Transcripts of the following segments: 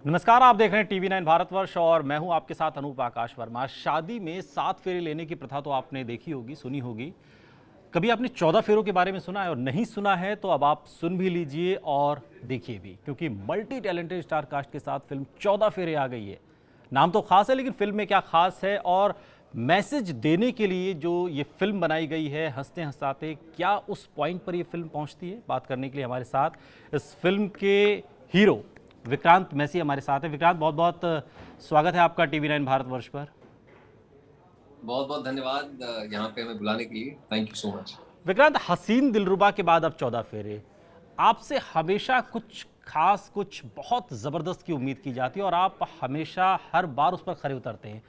नमस्कार, आप देख रहे हैं टीवी 9 भारतवर्ष और मैं हूं आपके साथ अनूप आकाश वर्मा। शादी में 7 फेरे लेने की प्रथा तो आपने देखी होगी, सुनी होगी। कभी आपने 14 फेरों के बारे में सुना है? और नहीं सुना है तो अब आप सुन भी लीजिए और देखिए भी, क्योंकि मल्टी टैलेंटेड स्टार कास्ट के साथ फिल्म 14 फेरे आ गई है। नाम तो खास है, लेकिन फिल्म में क्या खास है और मैसेज देने के लिए जो ये फिल्म बनाई गई है, हंसते हंसाते क्या उस पॉइंट पर ये फिल्म पहुंचती है, बात करने के लिए हमारे साथ इस फिल्म के हीरो विक्रांत मैसी हमारे साथ है। विक्रांत, बहुत बहुत स्वागत है आपका टीवी 9 भारतवर्ष पर। बहुत बहुत धन्यवाद यहाँ पे हमें बुलाने के लिए। Thank you so much. Vikrant, हसीन दिलरुबा के बाद अब 14 फेरे, आपसे हमेशा कुछ खास, कुछ बहुत ज़बरदस्त की उम्मीद की जाती है और आप हमेशा हर बार उस पर खरे उतरते हैं।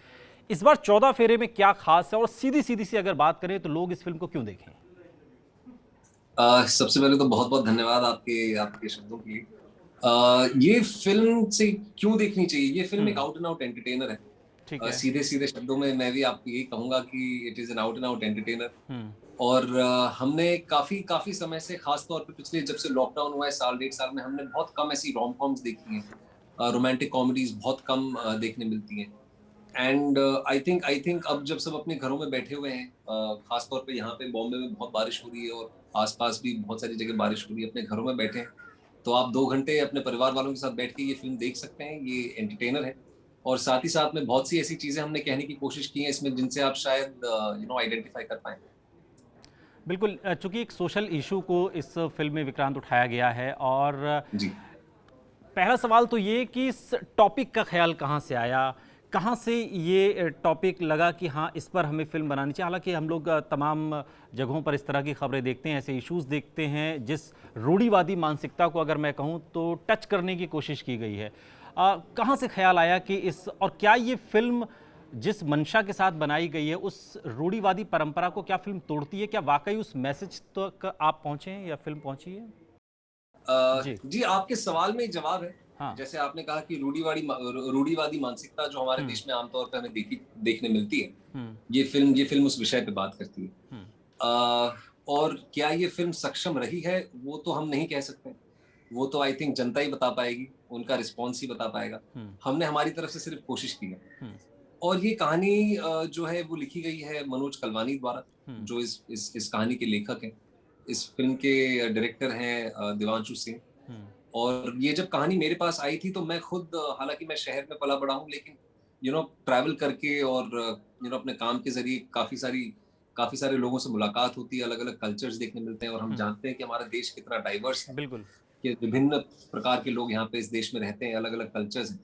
इस बार 14 फेरे में क्या खास है और सीधी सीधी सी अगर बात करें तो लोग इस फिल्म को क्यों देखें? सबसे पहले तो बहुत बहुत धन्यवाद आपके आपके शब्दों के लिए। ये फिल्म से क्यों देखनी चाहिए? ये फिल्म एक आउट एंड आउट एंटरटेनर है। ठीक है। सीधे सीधे शब्दों में मैं भी आपको यही कहूंगा कि it is an out and out entertainer. Hmm. और हमने काफी काफी समय से, खास तौर पे पिछले जब से लॉकडाउन हुआ है साल डेढ़ साल में, हमने बहुत कम ऐसी रोम कॉम्स देखी हैं। रोमांटिक कॉमेडीज बहुत कम देखने मिलती हैं। एंड आई थिंक अब जब सब अपने घरों में बैठे हुए हैं, खास तौर पे यहाँ पे बॉम्बे में बहुत बारिश हो रही है और आसपास भी बहुत सारी जगह बारिश हो रही है, अपने घरों में बैठे हैं, तो आप 2 घंटे अपने परिवार वालों के साथ बैठ के ये फिल्म देख सकते हैं। ये एंटरटेनर है और साथ ही साथ में बहुत सी ऐसी चीजें हमने कहने की कोशिश की हैं इसमें जिनसे आप शायद आइडेंटिफाई कर पाए। बिल्कुल, चूंकि एक सोशल इशू को इस फिल्म में विक्रांत उठाया गया है और जी। पहला सवाल तो ये कि इस टॉपिक का ख्याल कहाँ से आया, कहाँ से ये टॉपिक लगा कि हाँ इस पर हमें फिल्म बनानी चाहिए। हालांकि हम लोग तमाम जगहों पर इस तरह की खबरें देखते हैं, ऐसे इश्यूज देखते हैं जिस रूढ़िवादी मानसिकता को अगर मैं कहूँ तो टच करने की कोशिश की गई है। कहाँ से ख्याल आया कि इस, और क्या ये फिल्म जिस मंशा के साथ बनाई गई है उस रूढ़िवादी परंपरा को क्या फिल्म तोड़ती है? क्या वाकई उस मैसेज तक आप पहुँचे हैं या फिल्म पहुँची है? जी। जी, आपके सवाल में एक जवाब है। हाँ। जैसे आपने कहा कि रूढ़िवादी मानसिकता जो हमारे हम्म। देश में आमतौर पे हमें देखने मिलती है, हम्म। ये फिल्म उस विषय पे बात करती है। हम्म। अ, और क्या ये फिल्म सक्षम रही है, वो तो हम नहीं कह सकते। वो तो आई थिंक जनता ही बता पाएगी, उनका रिस्पॉन्स ही बता पाएगा। हम्म। हमने हमारी तरफ से सिर्फ कोशिश की है। हम्म। और ये कहानी जो है वो लिखी गई है मनोज कलवानी द्वारा, हम्म। जो इस कहानी के लेखक हैं। इस फिल्म के डायरेक्टर हैं देवांशु सिंह। हम्म। और ये जब कहानी मेरे पास आई थी तो मैं खुद, हालांकि मैं शहर में पला बड़ा हूँ, लेकिन ट्रैवल करके और अपने काम के जरिए काफी सारे लोगों से मुलाकात होती है, अलग अलग कल्चर्स देखने मिलते हैं और हम हम्म। जानते हैं कि हमारा देश कितना डाइवर्स है, बिल्कुल। कि विभिन्न प्रकार के लोग यहाँ पे इस देश में रहते हैं, अलग अलग कल्चर्स हैं।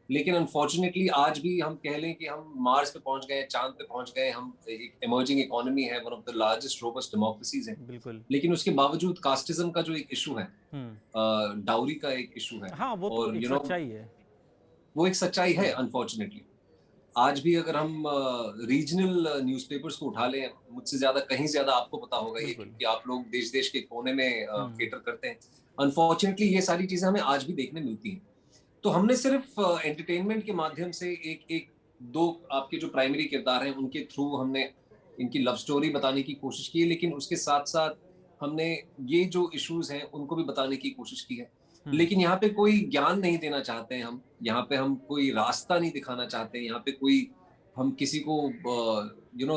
लेकिन अनफॉर्चुनेटली आज भी हम कह लें कि हम मार्स पे पहुंच गए, चांद पे पहुंच गए, हम एक इमर्जिंग इकोनॉमी है, one of the largest robust democracies है। बिल्कुल। लेकिन उसके बावजूद कास्टिज्म का जो एक इशू है, हम्म। डाउरी का एक इशू है, हाँ, वो तो और एक सच्चाई है। वो एक सच्चाई है हम्म। अनफॉर्चुनेटली। आज भी अगर हम रीजनल न्यूज़पेपर्स को उठा लें, मुझसे ज्यादा, कहीं ज्यादा आपको पता होगा ये, बिल्कुल। क्योंकि आप लोग देश देश के कोने में हम्म। केटर करते हैं। अनफॉर्चुनेटली ये सारी चीजें हमें आज भी देखने मिलती हैं। तो हमने सिर्फ एंटरटेनमेंट के माध्यम से एक एक दो आपके जो प्राइमरी किरदार हैं उनके थ्रू हमने इनकी लव स्टोरी बताने की कोशिश की है, लेकिन उसके साथ साथ हमने ये जो इश्यूज हैं उनको भी बताने की कोशिश की है। हम्म। लेकिन यहाँ पे कोई ज्ञान नहीं देना चाहते हैं हम, यहाँ पे हम कोई रास्ता नहीं दिखाना चाहते हैं, यहाँ पे कोई, हम किसी को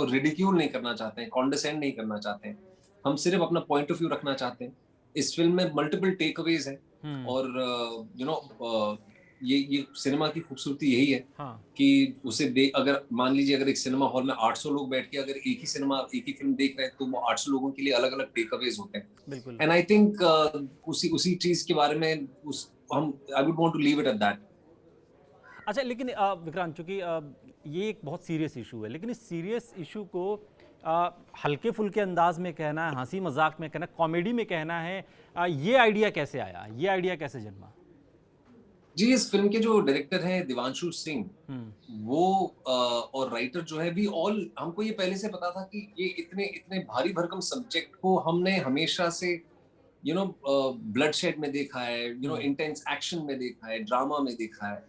रिडिक्यूल नहीं करना चाहते हैं, कॉन्डेसेंड नहीं करना चाहते हैं। हम सिर्फ अपना पॉइंट ऑफ व्यू रखना चाहते हैं। इस फिल्म में मल्टीपल टेक अवेज हैं। हम्म। और ये सिनेमा की खूबसूरती यही है हाँ। कि उसे देख, अगर मान लीजिए अगर एक सिनेमा हॉल में 800 लोग बैठ के अगर एक ही फिल्म देख रहे हैं, तो वो 800 लोगों के लिए अलग अलग टेक अवेज होते हैं। बिल्कुल। एंड आई थिंक उसी उसी चीज के बारे में उस हम I would want to leave it at that. अच्छा, लेकिन विक्रांत, चूंकि ये एक बहुत सीरियस इशू है, लेकिन इस सीरियस इशू को हल्के फुल्के अंदाज में कहना है, हंसी मजाक में कहना है, कॉमेडी में कहना है, ये आइडिया कैसे आया, ये आइडिया कैसे जन्मा? जी, इस फिल्म के जो डायरेक्टर हैं देवांशु सिंह, हम्म। वो और राइटर जो है, वी ऑल, हमको ये पहले से पता था कि ये इतने इतने भारी भरकम सब्जेक्ट को हमने हमेशा से ब्लड शेड में देखा है, हम्म। इंटेंस एक्शन में देखा है, ड्रामा में देखा है।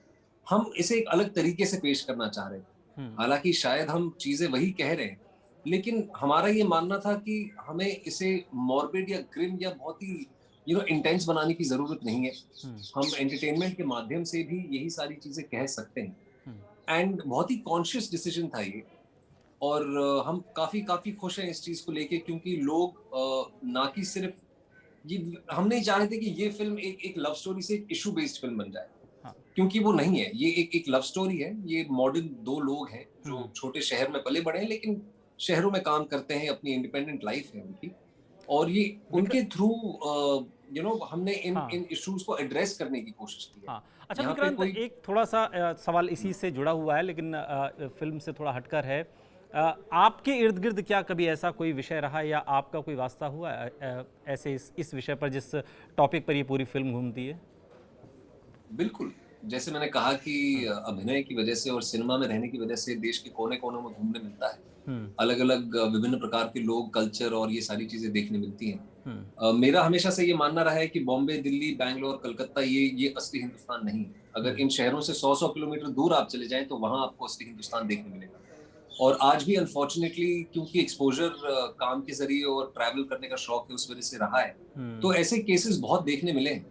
हम इसे एक अलग तरीके से पेश करना चाह रहे हैं। हम्म। हालांकि शायद हम चीजें वही कह रहे हैं, लेकिन हमारा ये मानना था कि हमें इसे मॉर्बिड या ग्रिम या बहुत ही इंटेंस बनाने की जरूरत नहीं है। हम्म, हम एंटरटेनमेंट के माध्यम से भी यही सारी चीजें कह सकते हैं। हम्म, एंड बहुत ही कॉन्शियस डिसीजन था ये। और हम काफी काफी खुश हैं इस चीज को लेके, क्योंकि लोग ना कि सिर्फ ये, हम नहीं चाह रहे थे कि ये फिल्म एक एक लव स्टोरी से एक इशू बेस्ड फिल्म बन जाए, हाँ, क्योंकि वो नहीं है। ये एक एक लव स्टोरी है। ये मॉडर्न दो लोग हैं जो हम्म, छोटे शहर में पले बड़े हैं, लेकिन शहरों में काम करते हैं, अपनी इंडिपेंडेंट लाइफ है उनकी। और ये उनके विक्र थ्रू हमने इन हाँ, इन इश्यूज को एड्रेस करने की कोशिश की है। हाँ। अच्छा यहाँ पे विक्रांत, कोई एक थोड़ा-सा सवाल इसी से जुड़ा हुआ है, लेकिन फ़िल्म से थोड़ा हटकर है। आपके इर्द-गिर्द क्या कभी ऐसा कोई विषय रहा या आपका कोई वास्ता हुआ ऐसे इस विषय पर, जिस टॉपिक पर ये पूरी फ़िल्म घूमती है? बिल्कुल, जैसे मैंने कहा कि हुँ, अभिनय की वजह से और सिनेमा में रहने की वजह से देश के कोने-कोने में घूमने मिलता है। हुँ, अलग-अलग विभिन्न प्रकार के लोग, कल्चर और ये सारी चीज़ें देखने मिलती हैं। हुँ, मेरा हमेशा से ये मानना रहा है कि बॉम्बे, दिल्ली, बैंगलोर, कलकत्ता ये असली हिंदुस्तान नहीं है। अगर हुँ, इन शहरों से 100-100 किलोमीटर दूर आप चले जाएँ, तो वहाँ आपको असली हिंदुस्तान देखने मिलेगा। और आज भी अनफॉर्च्युनेटली, क्योंकि एक्सपोज़र काम के ज़रिए और ट्रैवल करने का शौक है, उस वजह से रहा है, हुँ, तो ऐसे केसेज़ बहुत देखने मिले हैं।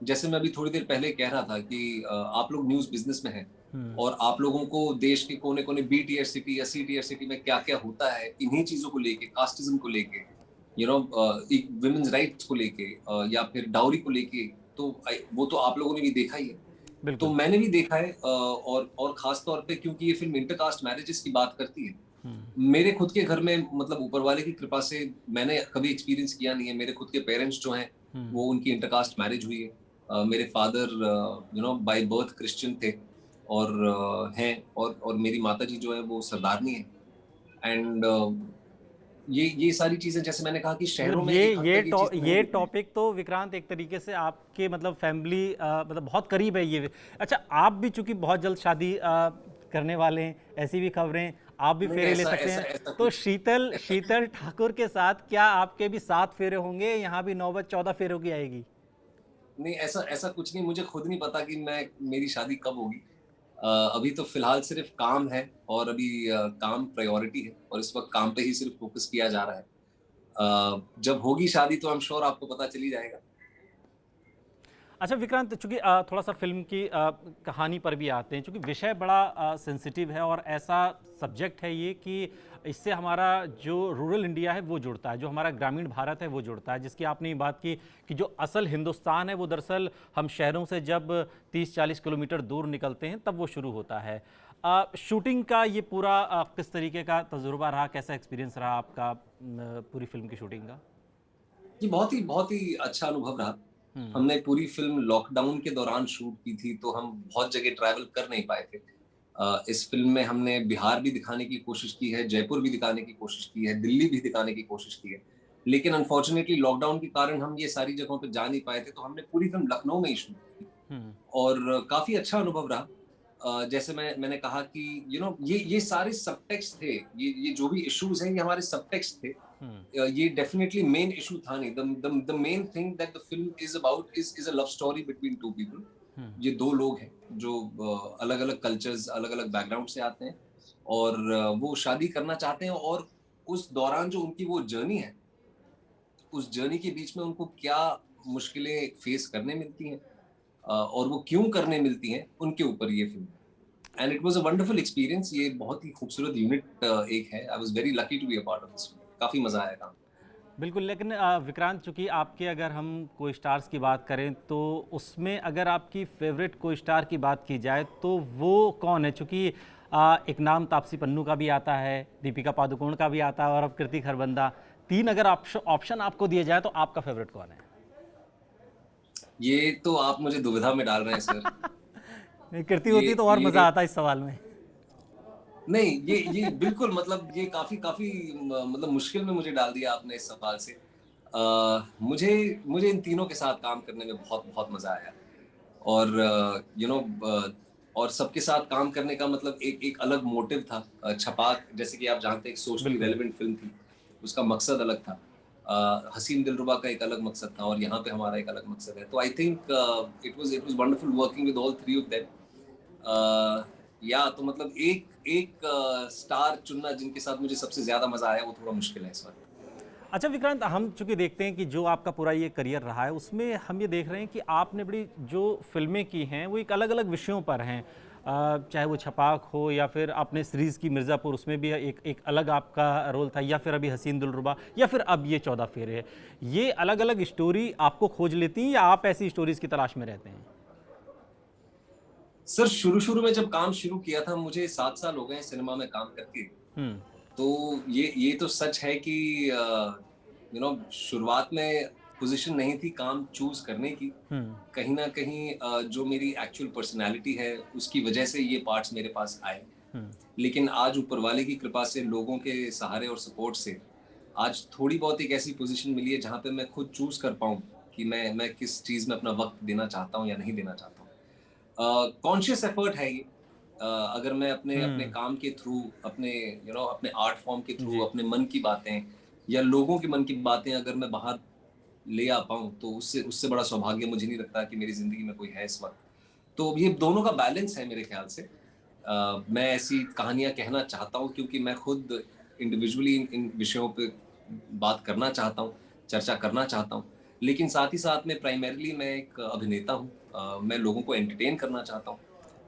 जैसे मैं अभी थोड़ी देर पहले कह रहा था कि आप लोग न्यूज़ बिज़नेस में हैं, हुँ, और आप लोगों को देश के कोने-कोने बी टियर सिटी या सी टियर सिटी में क्या-क्या होता है, इन्हीं चीज़ों को लेके, कास्टिज़्म को लेके, एक वुमेन्स राइट्स को लेके, या फिर डाउरी को लेके, तो वो तो आप लोगों ने भी देखा ही है। तो बिल्कुल। मैंने भी देखा है, और ख़ास तौर पे क्योंकि ये फ़िल्म इंटरकास्ट मैरिजेज़ की बात करती है। हुँ, मेरे खुद के घर में, मतलब ऊपर वाले की कृपा से, मैंने कभी एक्सपीरियंस किया नहीं है। मेरे खुद के पेरेंट्स जो हैं, हुँ, वो उनकी इंटरकास्ट मैरिज हुई है। मेरे फादर बाय बर्थ क्रिश्चियन थे, और हैं, और मेरी माताजी जो है वो सरदारनी है। एंड ये सारी चीज़ें, जैसे मैंने कहा कि मतलब शहरों में एक हद तक ये चीज़ें नहीं ये दिख रही। टॉपिक तो विक्रांत एक तरीके से आपके मतलब फैमिली मतलब बहुत करीब है ये। अच्छा, आप भी चूंकि बहुत जल्द शादी करने वाले हैं, ऐसी भी खबरें, आप भी नहीं, फेरे ले ऐसा सकते ऐसा हैं। ऐसा तो कुछ शीतल शीतल ठाकुर के साथ क्या आपके भी 7 फेरे होंगे? यहाँ भी नौबत 14 फेरों की आएगी? नहीं, ऐसा ऐसा कुछ नहीं। मुझे खुद नहीं पता कि मेरी शादी कब होगी। अभी तो फिलहाल सिर्फ काम है, और अभी काम प्रायोरिटी है, और इस वक्त काम पे ही सिर्फ फोकस किया जा रहा है। जब होगी शादी तो आई एम श्योर आपको पता चल ही जाएगा। अच्छा विक्रांत, चूंकि थोड़ा सा फिल्म की कहानी पर भी आते हैं, चूंकि विषय बड़ा सेंसिटिव है और ऐसा सब्जेक्ट है ये कि इससे हमारा जो रूरल इंडिया है वो जुड़ता है, जो हमारा ग्रामीण भारत है वो जुड़ता है, जिसकी आपने ये बात की कि जो असल हिंदुस्तान है वो दरअसल हम शहरों से जब 30-40 किलोमीटर दूर निकलते हैं तब वो शुरू होता है। शूटिंग का ये पूरा किस तरीके का तजुर्बा रहा, कैसा एक्सपीरियंस रहा आपका पूरी फिल्म की शूटिंग का? ये बहुत ही अच्छा अनुभव रहा। हम्म, हमने पूरी फ़िल्म लॉकडाउन के दौरान शूट की थी, तो हम बहुत जगह ट्रैवल कर नहीं पाए थे। इस फ़िल्म में हमने बिहार भी दिखाने की कोशिश की है, जयपुर भी दिखाने की कोशिश की है, दिल्ली भी दिखाने की कोशिश की है। लेकिन अनफॉर्च्युनेटली लॉकडाउन के कारण हम ये सारी जगहों पे जा नहीं पाए थे, तो हमने पूरी फ़िल्म लखनऊ में ही शूट की। हम्म, और काफ़ी अच्छा अनुभव रहा। जैसे मैंने कहा कि ये सारे सबटेक्स्ट थे। ये जो भी इश्यूज़ हैं, ये हमारे सबटेक्स्ट थे। हम्म, ये डेफिनेटली मेन इशू था नहीं। The main thing that the film is about is a love story between two people. Hmm, ये दो लोग हैं जो अलग अलग कल्चर्स, अलग अलग बैकग्राउंड से आते हैं, और वो शादी करना चाहते हैं, और उस दौरान जो उनकी वो जर्नी है, उस जर्नी के बीच में उनको क्या मुश्किलें फेस करने मिलती हैं, और वो क्यों करने मिलती हैं, उनके ऊपर ये फिल्म है। And it was a wonderful experience. ये बहुत ही खूबसूरत यूनिट एक है। I was very lucky to be a part of this film. काफी मजा आया काम। बिल्कुल। लेकिन विक्रांत, चूंकि आपके अगर हम को स्टार्स की बात करें तो उसमें अगर आपकी फेवरेट को स्टार की बात की जाए तो वो कौन है? चूंकि एक नाम तापसी पन्नू का भी आता है, दीपिका पादुकोण का भी आता है और अब कृति खरबंदा। तीन अगर ऑप्शन आपको दिए जाए तो आपका फेवरेट कौन है? ये तो आप मुझे दुविधा में डाल रहे हैं सर। नहीं, कृति ये होती तो और मज़ा ये आता इस सवाल में। नहीं, ये बिल्कुल, मतलब ये काफी काफी मतलब मुश्किल में मुझे डाल दिया आपने इस सवाल से। मुझे मुझे इन तीनों के साथ काम करने में बहुत बहुत मजा आया। और और सबके साथ काम करने का मतलब एक एक अलग मोटिव था। छपाक, जैसे कि आप जानते हैं, एक सोशली बिल्कुल। रेलेवेंट फिल्म थी। उसका मकसद अलग था। हसीन दिलरुबा का एक अलग मकसद था, और यहाँ पे हमारा एक अलग मकसद है। तो I think it was wonderful working with all three of them. या तो मतलब एक एक स्टार चुनना जिनके साथ मुझे सबसे ज्यादा मजा आया, वो थोड़ा मुश्किल है इस वक्त। अच्छा विक्रांत, हम चूंकि देखते हैं कि जो आपका पूरा ये करियर रहा है उसमें हम ये देख रहे हैं कि आपने बड़ी जो फिल्में की हैं वो एक अलग अलग विषयों पर हैं। चाहे वो छपाक हो या फिर आपने सीरीज़ की मिर्ज़ापुर, उसमें भी एक एक अलग आपका रोल था, या फिर अभी हसीन दिलरुबा, या फिर अब ये 14 फेरे। ये अलग अलग स्टोरी आपको खोज लेती हैं या आप ऐसी स्टोरीज़ की तलाश में रहते हैं? सर शुरू शुरू में जब काम शुरू किया था, मुझे 7 साल हो गए हैं सिनेमा में काम करके। हम्म। तो ये तो सच है कि शुरुआत में पोजीशन नहीं थी काम चूज करने की। हम्म। कहीं ना कहीं जो मेरी एक्चुअल पर्सनालिटी है उसकी वजह से ये पार्ट्स मेरे पास आए। हम्म। लेकिन आज ऊपर वाले की कृपा से, लोगों के सहारे और सपोर्ट से आज थोड़ी बहुत एक ऐसी पोजीशन मिली है जहाँ पे मैं खुद चूज कर पाऊँ कि मैं किस चीज़ में अपना वक्त देना चाहता हूँ या नहीं देना चाहता हूँ। कॉन्शियस एफर्ट है ये। अगर मैं अपने अपने हम्म। काम के थ्रू, अपने अपने आर्ट फॉर्म के थ्रू, जी। अपने मन की बातें या लोगों के मन की बातें अगर मैं बाहर ले आ पाऊँ, तो उससे उससे बड़ा सौभाग्य मुझे नहीं लगता कि मेरी ज़िंदगी में कोई है इस वक़्त। तो ये दोनों का बैलेंस है मेरे ख़्याल से। मैं ऐसी कहानियाँ कहना चाहता हूँ क्योंकि मैं खुद इंडिविजुअली इन विषयों पे बात करना चाहता हूँ, चर्चा करना चाहता हूँ। लेकिन साथ ही साथ में प्राइमरीली मैं एक अभिनेता हूँ। मैं लोगों को एंटरटेन करना चाहता हूँ।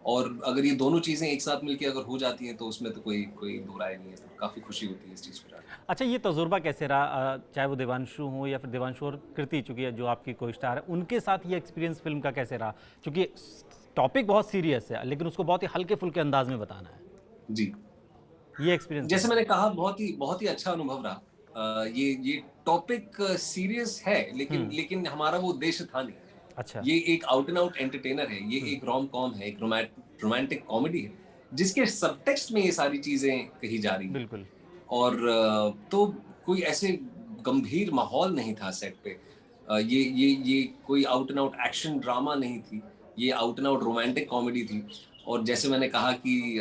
और अगर ये दोनों चीज़ें एक साथ मिलके अगर हो जाती हैं, तो उसमें तो कोई कोई दो राय नहीं है। तो काफ़ी खुशी होती है इस चीज़ को जान के। अच्छा, ये तजुर्बा कैसे रहा? चाहे वो देवांशु हो या फिर देवांशु और कृति, चूंकि जो आपकी को स्टार है, उनके साथ ये एक्सपीरियंस फिल्म का कैसे रहा? चूंकि टॉपिक बहुत सीरियस है लेकिन उसको बहुत ही हल्के फुल्के अंदाज में बताना है। जी। ये एक्सपीरियंस जैसे कैसा मैंने रहा? कहा, बहुत ही अच्छा अनुभव रहा। ये टॉपिक सीरियस है, लेकिन हम्म। लेकिन हमारा वो उद्देश्य था नहीं। अच्छा। ये एक आउट एंड आउट एंटरटेनर है, ये हम्म। एक रोम कॉम है, एक रोमांटिक कॉमेडी है, जिसके सबटेक्स्ट में ये सारी चीजें कही जा रही हैं। बिल्कुल। और तो कोई ऐसे गंभीर माहौल नहीं था सेट पे। ये कोई out and out action drama नहीं थी, ये out and out romantic comedy थी। और जैसे मैंने कहा कि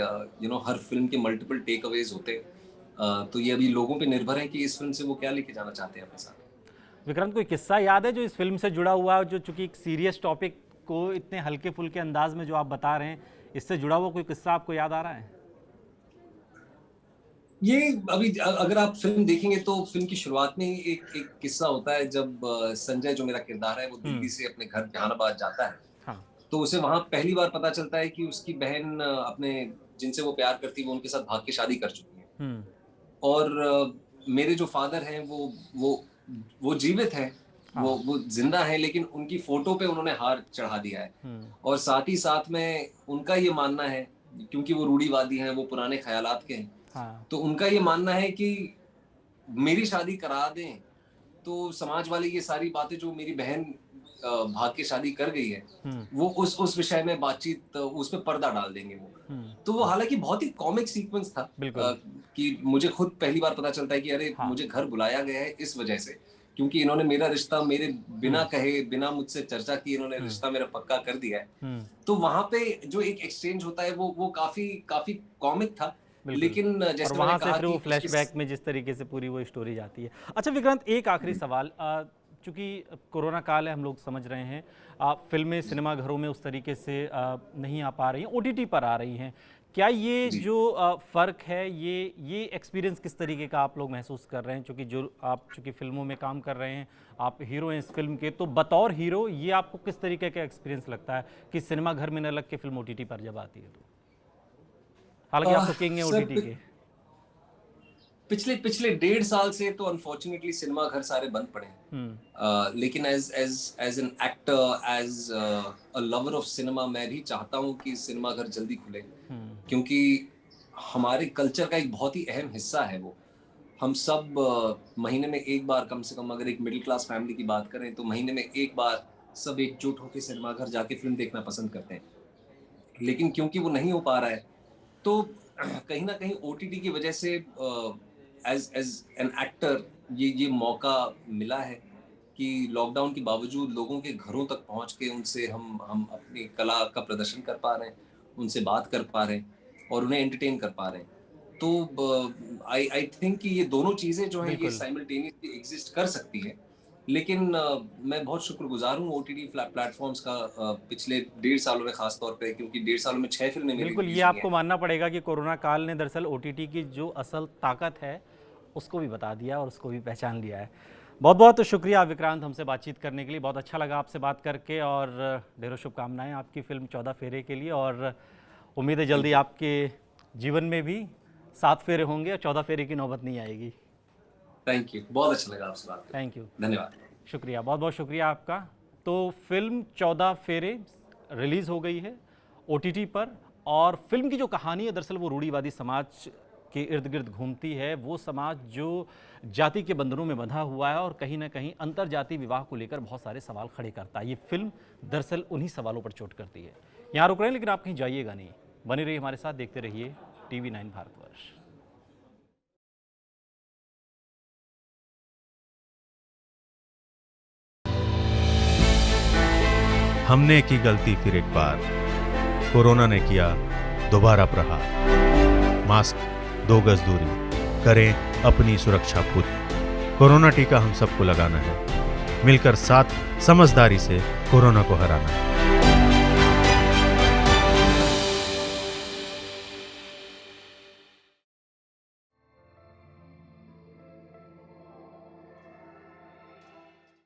हर फिल्म के मल्टीपल टेक अवेज होते हैं। तो ये अभी लोगों पे निर्भर है कि इस फिल्म से वो क्या लेके जाना चाहते हैं अपने साथ। विक्रांत, कोई किस्सा याद है जो इस फिल्म से जुड़ा हुआ है, जो चूंकि एक सीरियस टॉपिक को इतने हल्के फुल्के अंदाज में जो आप बता रहे हैं, इससे जुड़ा हुआ कोई किस्सा आपको याद आ रहा है? ये अभी अगर आप फिल्म देखेंगे तो फिल्म की शुरुआत में ही एक एक किस्सा होता है, जब संजय जो मेरा किरदार है वो दिल्ली हम्म। से अपने घर जहानाबाद जाता है। हाँ। तो उसे वहां पहली बार पता चलता है कि उसकी बहन अपने जिनसे वो प्यार करती है वो उनके साथ भाग के शादी कर चुकी है। हम्म। और मेरे जो फादर हैं वो वो जीवित हैं, हाँ। वो जिंदा हैं, लेकिन उनकी फोटो पे उन्होंने हार चढ़ा दिया है। हम्म। और साथ ही साथ में उनका ये मानना है, क्योंकि वो रूढ़िवादी हैं, वो पुराने ख्यालात के हैं, हाँ। तो उनका ये मानना है कि मेरी शादी करा दें, तो समाज वाले ये सारी बातें जो मेरी बहन भाग के शादी कर गई है, हम्म। वो उस विषय में बातचीत, उस पे पर्दा डाल देंगे वो। हम्म। तो वो हालांकि बहुत ही कॉमिक सीक्वेंस था। बिल्कुल। कि मुझे खुद पहली बार पता चलता है कि अरे हाँ। मुझे घर बुलाया गया है इस वजह से, क्योंकि इन्होंने मेरा रिश्ता मेरे बिना हम्म। कहे, बिना मुझसे चर्चा किए इन्होंने हम्म। रिश्ता मेरा पक्का कर दिया है। हम्म। तो वहां पे जो एक एक्सचेंज होता है वो काफी काफी कॉमिक था। बिल्कुल। लेकिन और जैसे मैंने वहाँ से कहा फिर कि वो फ्लैशबैक में जिस तरीके से पूरी वो स्टोरी जाती है। अच्छा विक्रांत, एक आखिरी सवाल, चूंकि कोरोना काल है, हम लोग समझ रहे हैं, फिल्में सिनेमाघरों में उस तरीके से नहीं आ पा रही हैं, ओटीटी पर आ रही हैं। क्या ये जी। जो फ़र्क है, ये एक्सपीरियंस किस तरीके का आप लोग महसूस कर रहे हैं? चूंकि जो आप चूंकि फिल्मों में काम कर रहे हैं, आप हीरो हैं इस फिल्म के, तो बतौर हीरो ये आपको किस तरीके का एक्सपीरियंस लगता है कि सिनेमा घर में न लग के फिल्म ओटीटी पर जब आती है तो? हालांकि आप तो किंग हैं सर ओटीटी के। पिछले पिछले 1.5 साल से तो अनफॉर्चुनेटली सिनेमा घर सारे बंद पड़े हैं। हम्म। लेकिन as as as an actor, as a lover of cinema, मैं भी चाहता हूँ कि सिनेमा घर जल्दी खुले, हम्म। क्योंकि हमारे कल्चर का एक बहुत ही अहम हिस्सा है वो। हम सब महीने में एक बार, कम से कम अगर एक मिडिल क्लास फैमिली की बात करें, तो महीने में एक बार सब एकजुट होकर सिनेमा घर जाके फिल्म देखना पसंद करते हैं। लेकिन क्योंकि वो नहीं हो पा रहा है, तो कहीं ना कहीं ओटीटी की वजह से एज एज एन एक्टर ये मौका मिला है कि लॉकडाउन के बावजूद लोगों के घरों तक पहुंच के उनसे हम अपनी कला का प्रदर्शन कर पा रहे हैं, उनसे बात कर पा रहे हैं और उन्हें एंटरटेन कर पा रहे हैं। तो आई आई थिंक कि ये दोनों चीजें जो हैं ये बिल्कुल। साइमल्टेनियसली एग्जिस्ट कर सकती है। लेकिन मैं बहुत शुक्रगुजार हूँ ओटीटी प्लेटफॉर्म्स का, पिछले 1.5 सालों में खास तौर पे, क्योंकि 1.5 सालों में 6 फिल्में मेरी बिल्कुल, ये रिलीज हुई हैं। आपको मानना पड़ेगा कि कोरोना काल ने दरअसल ओटीटी की जो असल ताकत है उसको भी बता दिया और उसको भी पहचान लिया है। बहुत बहुत शुक्रिया विक्रांत हमसे बातचीत करने के लिए, बहुत अच्छा लगा आपसे बात करके और ढेरों शुभकामनाएं आपकी फिल्म 14 फेरे के लिए और उम्मीद है जल्दी आपके जीवन में भी 7 फेरे होंगे और 14 फेरे की नौबत नहीं आएगी। थैंक यू, बहुत अच्छा लगा आपसे बात करके। थैंक यू, धन्यवाद। शुक्रिया, बहुत बहुत शुक्रिया आपका। तो फिल्म 14 फेरे रिलीज़ हो गई है OTT पर और फिल्म की जो कहानी है दरअसल वो रूढ़िवादी समाज के इर्द गिर्द घूमती है। वो समाज जो जाति के बंधनों में बंधा हुआ है और कहीं ना कहीं अंतर जाति विवाह को लेकर बहुत सारे सवाल खड़े करता है। ये फिल्म दरअसल उन्हीं सवालों पर चोट करती है। यहाँ रुक रहे हैं लेकिन आप कहीं जाइएगा नहीं, बने रहिए हमारे साथ, देखते रहिए TV9 भारतवर्ष। हमने की गलती फिर एक बार, कोरोना ने किया दोबारा प्रहार। मास्क, 2 गज दूरी, करें अपनी सुरक्षा खुद। कोरोना टीका हम सबको लगाना है, मिलकर साथ समझदारी से कोरोना को हराना है।